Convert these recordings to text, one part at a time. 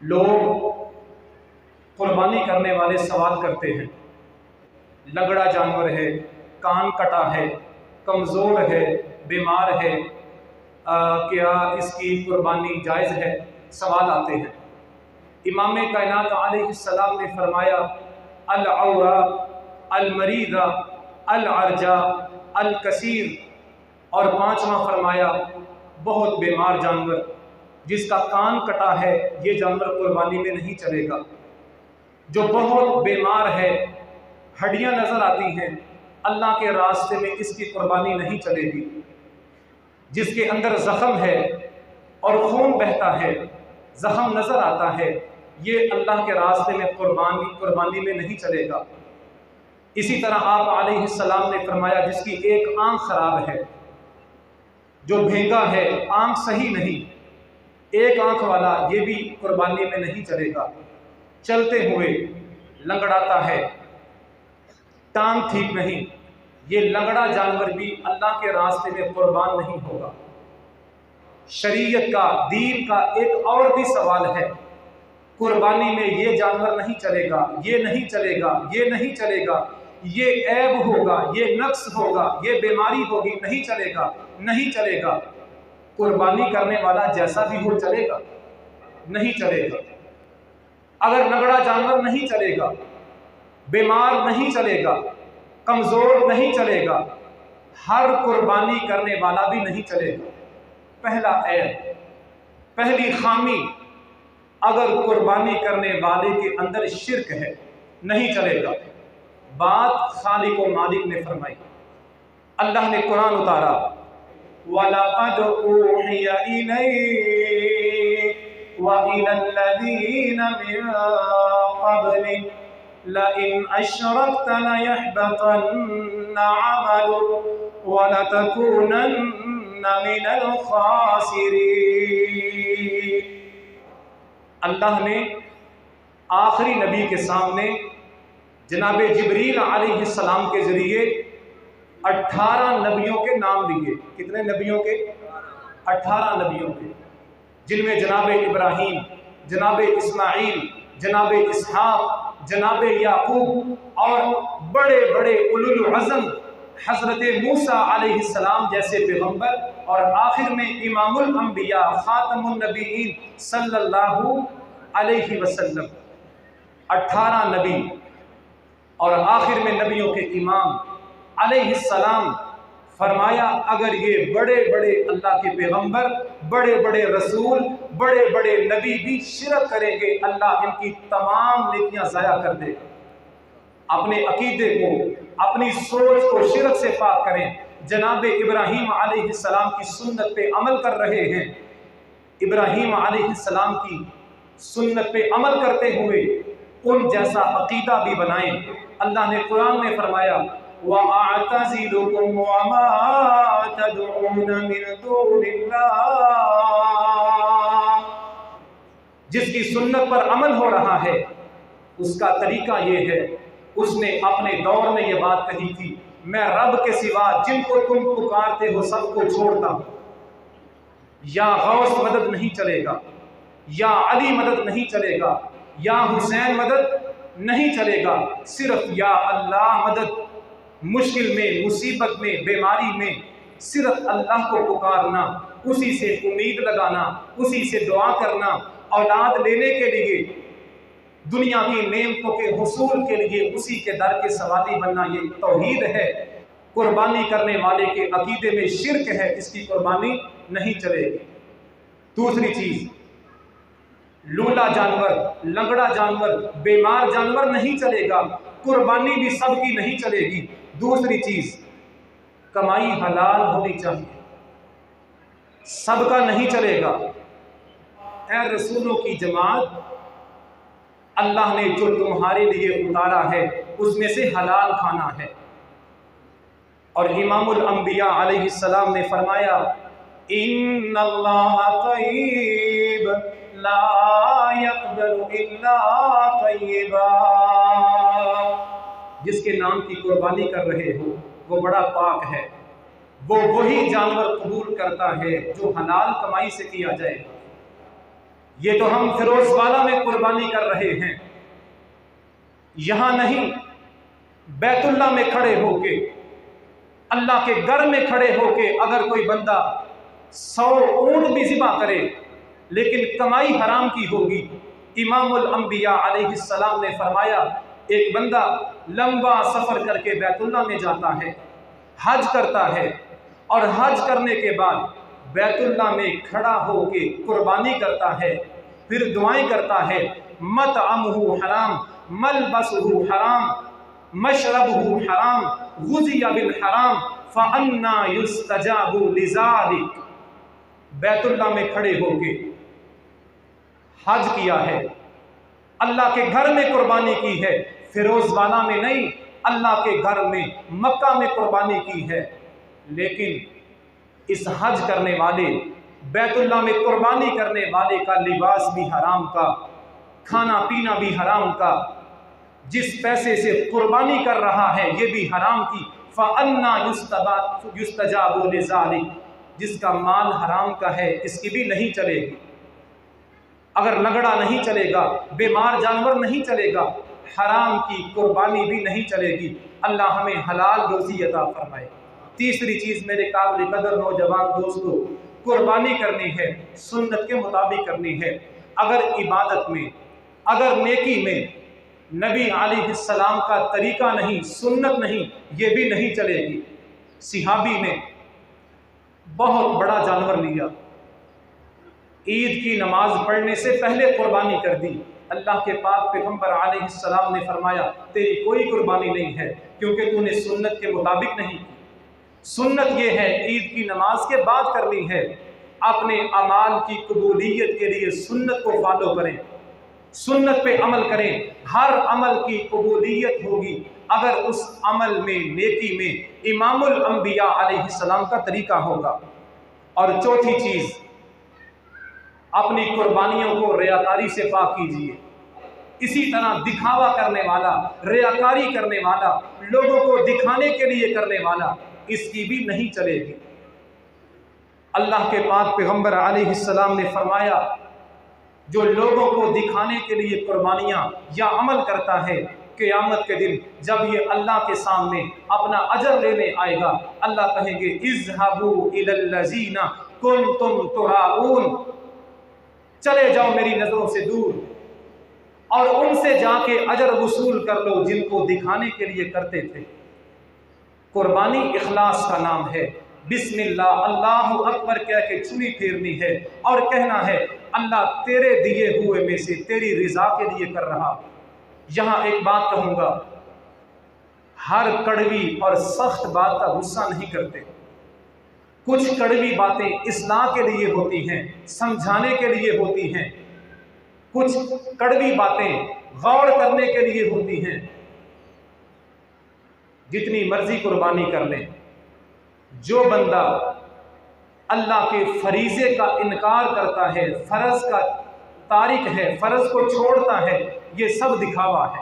لوگ قربانی کرنے والے سوال کرتے ہیں، لنگڑا جانور ہے، کان کٹا ہے، کمزور ہے، بیمار ہے، کیا اس کی قربانی جائز ہے؟ سوال آتے ہیں۔ امام کائنات علیہ السلام نے فرمایا العورا، المریضہ، العرجا، الکثیر، اور پانچواں فرمایا بہت بیمار جانور جس کا کان کٹا ہے، یہ جانور قربانی میں نہیں چلے گا۔ جو بہت بیمار ہے، ہڈیاں نظر آتی ہیں، اللہ کے راستے میں اس کی قربانی نہیں چلے گی۔ جس کے اندر زخم ہے اور خون بہتا ہے، زخم نظر آتا ہے، یہ اللہ کے راستے میں قربانی میں نہیں چلے گا۔ اسی طرح آپ علیہ السلام نے فرمایا جس کی ایک آنکھ خراب ہے، جو بھینگا ہے، آنکھ صحیح نہیں، ایک آنکھ والا، یہ بھی قربانی میں نہیں چلے گا۔ چلتے ہوئے لنگڑاتا ہے، ٹانگ ٹھیک نہیں، یہ لنگڑا جانور بھی اللہ کے راستے میں قربان نہیں ہوگا۔ شریعت کا، دین کا ایک اور بھی سوال ہے، قربانی میں یہ جانور نہیں چلے گا، یہ نہیں چلے گا، یہ نہیں چلے گا، یہ عیب ہوگا، یہ نقص ہوگا، یہ بیماری ہوگی، نہیں چلے گا، نہیں چلے گا۔ قربانی کرنے والا جیسا بھی ہو چلے گا؟ نہیں چلے گا۔ اگر لنگڑا جانور نہیں چلے گا، بیمار نہیں چلے گا، کمزور نہیں چلے گا، ہر قربانی کرنے والا بھی نہیں چلے گا۔ پہلا عیب، پہلی خامی، اگر قربانی کرنے والے کے اندر شرک ہے، نہیں چلے گا۔ بات خالق و مالک نے فرمائی، اللہ نے قرآن اتارا وَلَقَدْ أُوحِيَ إِلَيْكَ وَإِلَى الَّذِينَ مِن قَبْلِكَ لَئِنْ أَشْرَكْتَ لَيَحْبَطَنَّ عَمَلُكَ وَلَتَكُونَنَّ مِنَ الْخَاسِرِينَ۔ اللہ نے آخری نبی کے سامنے جناب جبریل علیہ السلام کے ذریعے 18 نبیوں کے نام لیے۔ کتنے نبیوں کے؟ 18 نبیوں کے، جن میں جناب ابراہیم، جناب اسماعیل، جناب اسحاق، جناب یعقوب اور بڑے بڑے اولو العزم حضرت موسیٰ علیہ السلام جیسے پیغمبر، اور آخر میں امام الانبیاء خاتم النبیین صلی اللہ علیہ وسلم۔ 18 نبی اور آخر میں نبیوں کے امام علیہ السلام۔ فرمایا اگر یہ بڑے بڑے اللہ کے پیغمبر، بڑے بڑے رسول، بڑے بڑے نبی بھی شرک کریں گے، اللہ ان کی تمام نیکیاں ضائع کر دے گا۔ اپنے عقیدے کو، اپنی سوچ کو شرک سے پاک کریں۔ جناب ابراہیم علیہ السلام کی سنت پہ عمل کر رہے ہیں، ابراہیم علیہ السلام کی سنت پہ عمل کرتے ہوئے ان جیسا عقیدہ بھی بنائیں۔ اللہ نے قرآن میں فرمایا وَأَعْتَزِلُكُمْ وَمَا تَدْعُونَ مِن دُونِ اللَّهِ۔ جس کی سنت پر عمل ہو رہا ہے، اس کا طریقہ یہ ہے، اس نے اپنے دور میں یہ بات کہی تھی، میں رب کے سوا جن کو تم پکارتے ہو سب کو چھوڑتا ہوں۔ یا غوث مدد نہیں چلے گا، یا علی مدد نہیں چلے گا، یا حسین مدد نہیں چلے گا، صرف یا اللہ مدد۔ مشکل میں، مصیبت میں، بیماری میں صرف اللہ کو پکارنا، اسی سے امید لگانا، اسی سے دعا کرنا، اولاد لینے کے لیے، دنیا کی نعمتوں کے حصول کے لیے اسی کے در کے سوالی بننا، یہ توحید ہے۔ قربانی کرنے والے کے عقیدے میں شرک ہے، اس کی قربانی نہیں چلے گی۔ دوسری چیز، لولا جانور، لنگڑا جانور، بیمار جانور نہیں چلے گا، قربانی بھی سب کی نہیں چلے گی۔ دوسری چیز، کمائی حلال ہونی چاہیے، صدقہ نہیں چلے گا۔ اے رسولوں کی جماعت، اللہ نے جو تمہارے لیے اتارا ہے اس میں سے حلال کھانا ہے۔ اور امام الانبیاء علیہ السلام نے فرمایا ان اللہ طیب لا يقبل الا طیبا۔ جس کے نام کی قربانی کر رہے ہو وہ بڑا پاک ہے، وہ وہی جانور قبول کرتا ہے جو حلال کمائی سے کیا جائے گا۔ یہ تو ہم فیروز والا میں قربانی کر رہے ہیں، یہاں نہیں، بیت اللہ میں کھڑے ہو کے، اللہ کے گھر میں کھڑے ہو کے اگر کوئی بندہ 100 اونٹ بھی ذبح کرے لیکن کمائی حرام کی ہوگی۔ امام الانبیاء علیہ السلام نے فرمایا، ایک بندہ لمبا سفر کر کے بیت اللہ میں جاتا ہے، حج کرتا ہے، اور حج کرنے کے بعد بیت اللہ میں کھڑا ہو کے قربانی کرتا ہے، پھر دعائیں کرتا ہے، مطعمہ حرام، ملبسہ حرام، مشربہ حرام، غذی بالحرام، فأنى يستجاب لذلك۔ بیت اللہ میں کھڑے ہو کے حج کیا ہے، اللہ کے گھر میں قربانی کی ہے، فیروز والا میں نہیں، اللہ کے گھر میں مکہ میں قربانی کی ہے، لیکن اس حج کرنے والے، بیت اللہ میں قربانی کرنے والے کا لباس بھی حرام کا، کھانا پینا بھی حرام کا، جس پیسے سے قربانی کر رہا ہے یہ بھی حرام کی، فَأَنَّا يُسْتَجَابُ لِذَلِكَ۔ جس کا مال حرام کا ہے اس کی بھی نہیں چلے گی، اگر لنگڑا نہیں چلے گا، بیمار جانور نہیں چلے گا، حرام کی قربانی بھی نہیں چلے گی۔ اللہ ہمیں حلال روزی عطا فرمائے۔ تیسری چیز میرے قابل قدر نوجوان دوستو، قربانی کرنی ہے، سنت کے مطابق کرنی ہے۔ اگر عبادت میں، اگر نیکی میں نبی علیہ السلام کا طریقہ نہیں، سنت نہیں، یہ بھی نہیں چلے گی۔ صحابی نے بہت بڑا جانور لیا، عید کی نماز پڑھنے سے پہلے قربانی کر دی۔ اللہ کے پاک پیغمبر علیہ السلام نے فرمایا، تیری کوئی قربانی نہیں ہے کیونکہ تو نے سنت کے مطابق نہیں کی۔ سنت یہ ہے عید کی نماز کے بعد کرنی ہے۔ اپنے اعمال کی قبولیت کے لیے سنت کو فالو کریں، سنت پہ عمل کریں، ہر عمل کی قبولیت ہوگی اگر اس عمل میں، نیکی میں امام الانبیاء علیہ السلام کا طریقہ ہوگا۔ اور چوتھی چیز، اپنی قربانیوں کو ریاکاری سے پاک کیجیے۔ اسی طرح دکھاوا کرنے والا، ریاکاری کرنے والا، لوگوں کو دکھانے کے لیے کرنے والا، اس کی بھی نہیں چلے گی۔ اللہ کے پاک پیغمبر علیہ السلام نے فرمایا، جو لوگوں کو دکھانے کے لیے قربانیاں یا عمل کرتا ہے، قیامت کے دن جب یہ اللہ کے سامنے اپنا اجر لینے آئے گا، اللہ کہیں گے اذهبوا الى الذين كنتم تراؤون، چلے جاؤ میری نظروں سے دور اور ان سے جا کے اجر وصول کر لو جن کو دکھانے کے لیے کرتے تھے۔ قربانی اخلاص کا نام ہے، بسم اللہ، اللہ اکبر کہہ کے چھری پھیرنی ہے اور کہنا ہے اللہ تیرے دیے ہوئے میں سے تیری رضا کے لیے کر رہا۔ یہاں ایک بات کہوں گا، ہر کڑوی اور سخت بات کا غصہ نہیں کرتے۔ کچھ کڑوی باتیں اصلاح کے لیے ہوتی ہیں، سمجھانے کے لیے ہوتی ہیں، کچھ کڑوی باتیں غور کرنے کے لیے ہوتی ہیں۔ جتنی مرضی قربانی کر لیں، جو بندہ اللہ کے فریضے کا انکار کرتا ہے، فرض کا تارک ہے، فرض کو چھوڑتا ہے، یہ سب دکھاوا ہے۔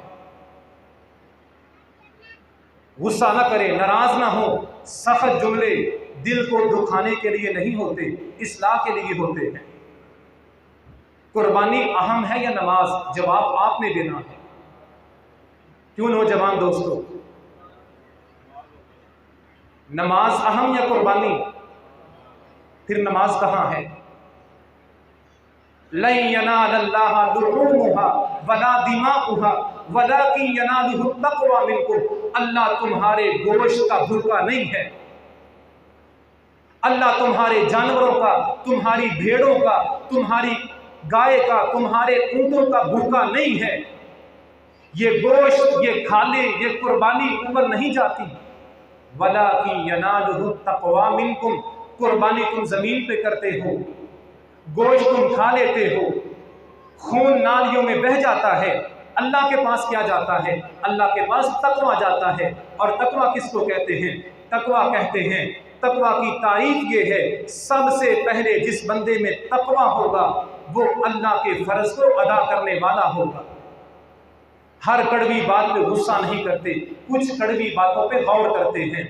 غصہ نہ کرے، ناراض نہ ہو، سخت جملے دل کو دکھانے کے لیے نہیں ہوتے، اصلاح کے لیے ہوتے ہیں۔ قربانی اہم ہے یا نماز؟ جواب آپ نے دینا ہے۔ کیوں نوجوان دوستو، نماز اہم یا قربانی؟ پھر نماز کہاں ہے؟ لَن يَنَالَ اللَّهَ لُحُومُهَا وَلَا دِمَاؤُهَا وَلَكِن يَنَالُهُ التَّقْوَىٰ مِنكُمْ۔ اللہ تمہارے گوشت کا بھوکا نہیں ہے، اللہ تمہارے جانوروں کا، تمہاری بھیڑوں کا، تمہاری گائے کا، تمہارے اونٹوں کا بھوکا نہیں ہے۔ یہ گوشت، یہ کھالے، یہ قربانی اوپر نہیں جاتی۔ وَلَكِن يَنَالُهُ التَّقْوَىٰ مِنكُمْ۔ قربانی تم زمین پہ کرتے ہو، گوشت تم کھا لیتے ہو، خون نالیوں میں بہہ جاتا ہے، اللہ کے پاس کیا جاتا ہے؟ اللہ کے پاس تقویٰ جاتا ہے۔ اور تقویٰ کس کو کہتے ہیں؟ تقویٰ کہتے ہیں، تقویٰ کی تعریف یہ ہے، سب سے پہلے جس بندے میں تقویٰ ہوگا وہ اللہ کے فرض کو ادا کرنے والا ہوگا۔ ہر کڑوی بات پہ غصہ نہیں کرتے، کچھ کڑوی باتوں پہ غور کرتے ہیں۔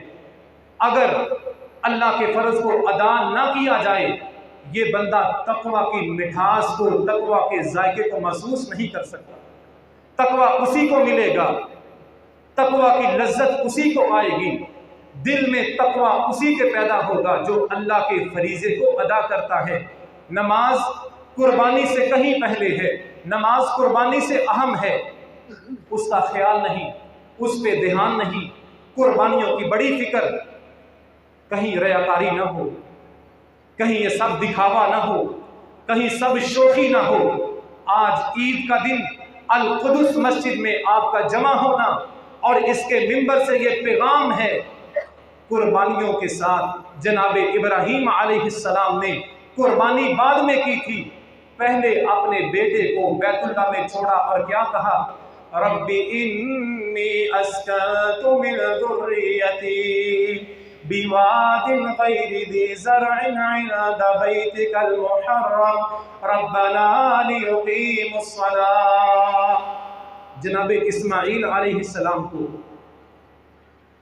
اگر اللہ کے فرض کو ادا نہ کیا جائے یہ بندہ تقوی کی مٹھاس کو، تقوی کے ذائقے کو محسوس نہیں کر سکتا۔ تقوی اسی کو ملے گا، تقوی کی لذت اسی کو آئے گی، دل میں تقوی اسی کے پیدا ہوگا جو اللہ کے فریضے کو ادا کرتا ہے۔ نماز قربانی سے کہیں پہلے ہے، نماز قربانی سے اہم ہے، اس کا خیال نہیں، اس پہ دھیان نہیں، قربانیوں کی بڑی فکر، کہیں ریاکاری نہ ہو، کہیں یہ سب دکھاوا نہ ہو، کہیں سب شوخی نہ ہو۔ آج عید کا دن القدس مسجد میں آپ کا جمع ہونا اور اس کے منبر سے یہ پیغام ہے، قربانیوں کے ساتھ جناب ابراہیم علیہ السلام نے قربانی بعد میں کی تھی، پہلے اپنے بیٹے کو بیت اللہ میں چھوڑا اور کیا کہا؟ رب انی اسکنت من ذریتی بواد غیر ذی زرع عند بیتک المحرم ربنا لیقیموا الصلاۃ۔ جناب اسماعیل علیہ السلام کو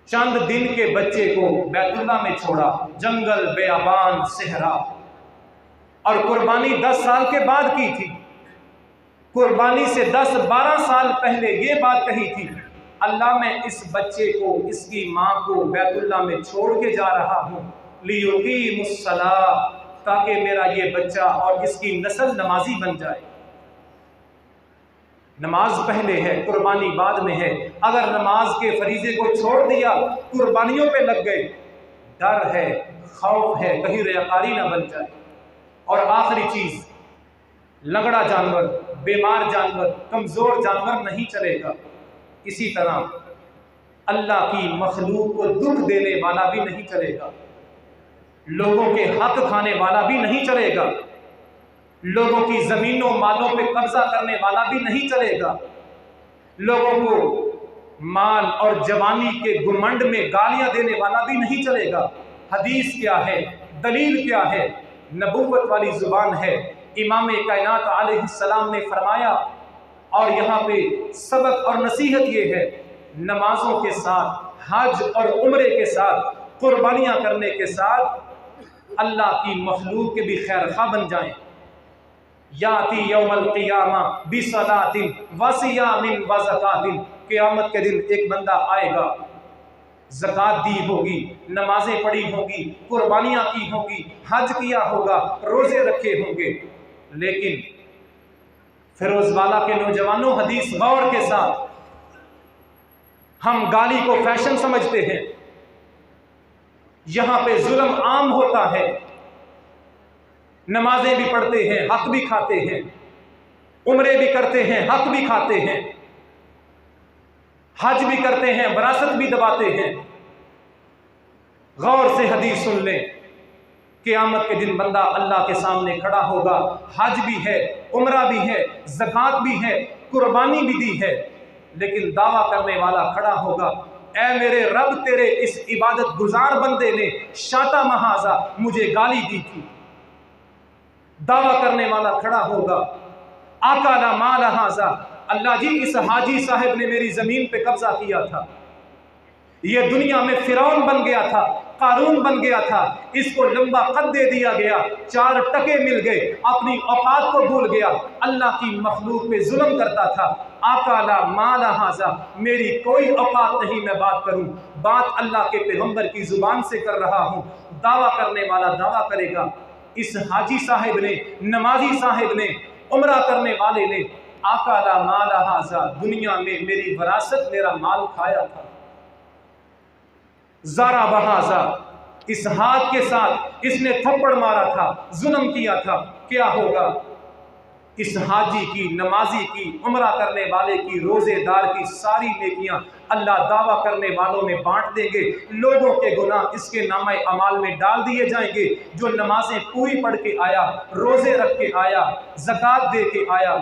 چند دن کے بچے کو بیت اللہ میں چھوڑا، جنگل، بیابان، صحرا، اور قربانی 10 سال کے بعد کی تھی۔ قربانی سے 10-12 سال پہلے یہ بات کہی تھی، اللہ میں اس بچے کو، اس کی ماں کو بیت اللہ میں چھوڑ کے جا رہا ہوں، لیقیموا الصلاۃ، تاکہ میرا یہ بچہ اور اس کی نسل نمازی بن جائے۔ نماز پہلے ہے، قربانی بعد میں ہے۔ اگر نماز کے فریضے کو چھوڑ دیا، قربانیوں پہ لگ گئے، ڈر ہے، خوف ہے کہیں ریاکاری نہ بن جائے۔ اور آخری چیز، لنگڑا جانور، بیمار جانور، کمزور جانور نہیں چلے گا۔ اسی طرح اللہ کی مخلوق کو دکھ دینے والا بھی نہیں چلے گا، لوگوں کے حق کھانے والا بھی نہیں چلے گا، لوگوں کی زمینوں مالوں پہ قبضہ کرنے والا بھی نہیں چلے گا، لوگوں کو مال اور جوانی کے گھمنڈ میں گالیاں دینے والا بھی نہیں چلے گا۔ حدیث کیا ہے، دلیل کیا ہے، نبوت والی زبان ہے۔ امام کائنات علیہ السلام نے فرمایا، اور یہاں پہ سبق اور نصیحت یہ ہے، نمازوں کے ساتھ، حج اور عمرے کے ساتھ، قربانیاں کرنے کے ساتھ اللہ کی مخلوق کے بھی خیر خواہ بن جائیں۔ یاتی یوم القیامہ بصلاۃ وصیام وزکوٰۃ، قیامت کے دن ایک بندہ آئے گا، زکوٰۃ دی ہوگی، نمازیں پڑھی ہوں گی، قربانیاں کی ہوں گی، حج کیا ہوگا، روزے رکھے ہوں گے، لیکن فیروز والا کے نوجوانوں، حدیث غور کے ساتھ، ہم گالی کو فیشن سمجھتے ہیں، یہاں پہ ظلم عام ہوتا ہے، نمازیں بھی پڑھتے ہیں، حق بھی کھاتے ہیں، عمرے بھی کرتے ہیں، حق بھی کھاتے ہیں، حج بھی کرتے ہیں، وراثت بھی دباتے ہیں۔ غور سے حدیث سن لیں، قیامت کے دن بندہ اللہ کے سامنے کھڑا ہوگا، حج بھی ہے، عمرہ بھی ہے، زکوٰۃ بھی ہے، قربانی بھی دی ہے، لیکن دعویٰ کرنے والا کھڑا ہوگا، اے میرے رب، تیرے اس عبادت گزار بندے نے شاتا محاذا مجھے گالی دی تھی۔ دعویٰ کرنے والا کھڑا ہوگا، آقا لا مال ھذا، اللہ جی اس حاجی صاحب نے میری زمین پہ قبضہ کیا تھا، یہ دنیا میں فرعون بن گیا تھا، قارون بن گیا تھا، اس کو لمبا قد دے دیا گیا، 4 ٹکے مل گئے، اپنی اوقات کو بھول گیا، اللہ کی مخلوق پہ ظلم کرتا تھا۔ آقا لا مال ھذا، میری کوئی اوقات نہیں میں بات کروں، بات اللہ کے پیغمبر کی زبان سے کر رہا ہوں۔ دعویٰ کرنے والا دعویٰ کرے گا، اس حاجی صاحب نے، نمازی صاحب نے، عمرہ کرنے والے نے، آقا لا مال ھذا، دنیا میں میری وراثت، میرا مال کھایا تھا۔ زارا بہذا، اس ہاتھ کے ساتھ اس نے تھپڑ مارا تھا، ظلم کیا تھا، کیا ہوگا؟ اس حاجی کی، نمازی کی، عمرہ کرنے والے کی، روزے دار کی ساری نیکیاں اللہ دعویٰ کرنے والوں میں بانٹ دیں گے، لوگوں کے گناہ اس کے نامہ اعمال میں ڈال دیے جائیں گے۔ جو نمازیں پوری پڑھ کے آیا، روزے رکھ کے آیا، زکوٰۃ دے کے آیا،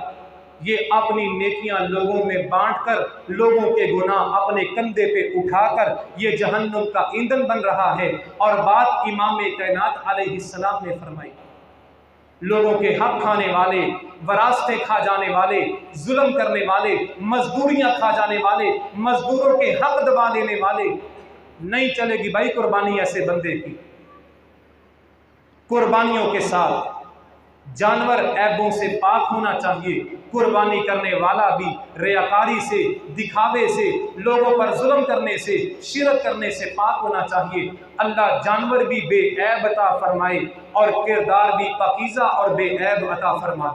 یہ اپنی نیکیاں لوگوں میں بانٹ کر، لوگوں کے گناہ اپنے کندھے پہ اٹھا کر یہ جہنم کا ایندھن بن رہا ہے۔ اور بات امام کائنات علیہ السلام نے فرمائی، لوگوں کے حق کھانے والے، وراثتیں کھا جانے والے، ظلم کرنے والے، مزدوریاں کھا جانے والے، مزدوروں کے حق دبا لینے والے، نہیں چلے گی بھائی قربانی ایسے بندے کی۔ قربانیوں کے ساتھ جانور عیبوں سے پاک ہونا چاہیے، قربانی کرنے والا بھی ریاکاری سے، دکھاوے سے، لوگوں پر ظلم کرنے سے، شرک کرنے سے پاک ہونا چاہیے۔ اللہ جانور بھی بے عیب عطا فرمائے اور کردار بھی پاکیزہ اور بے عیب عطا فرما دے۔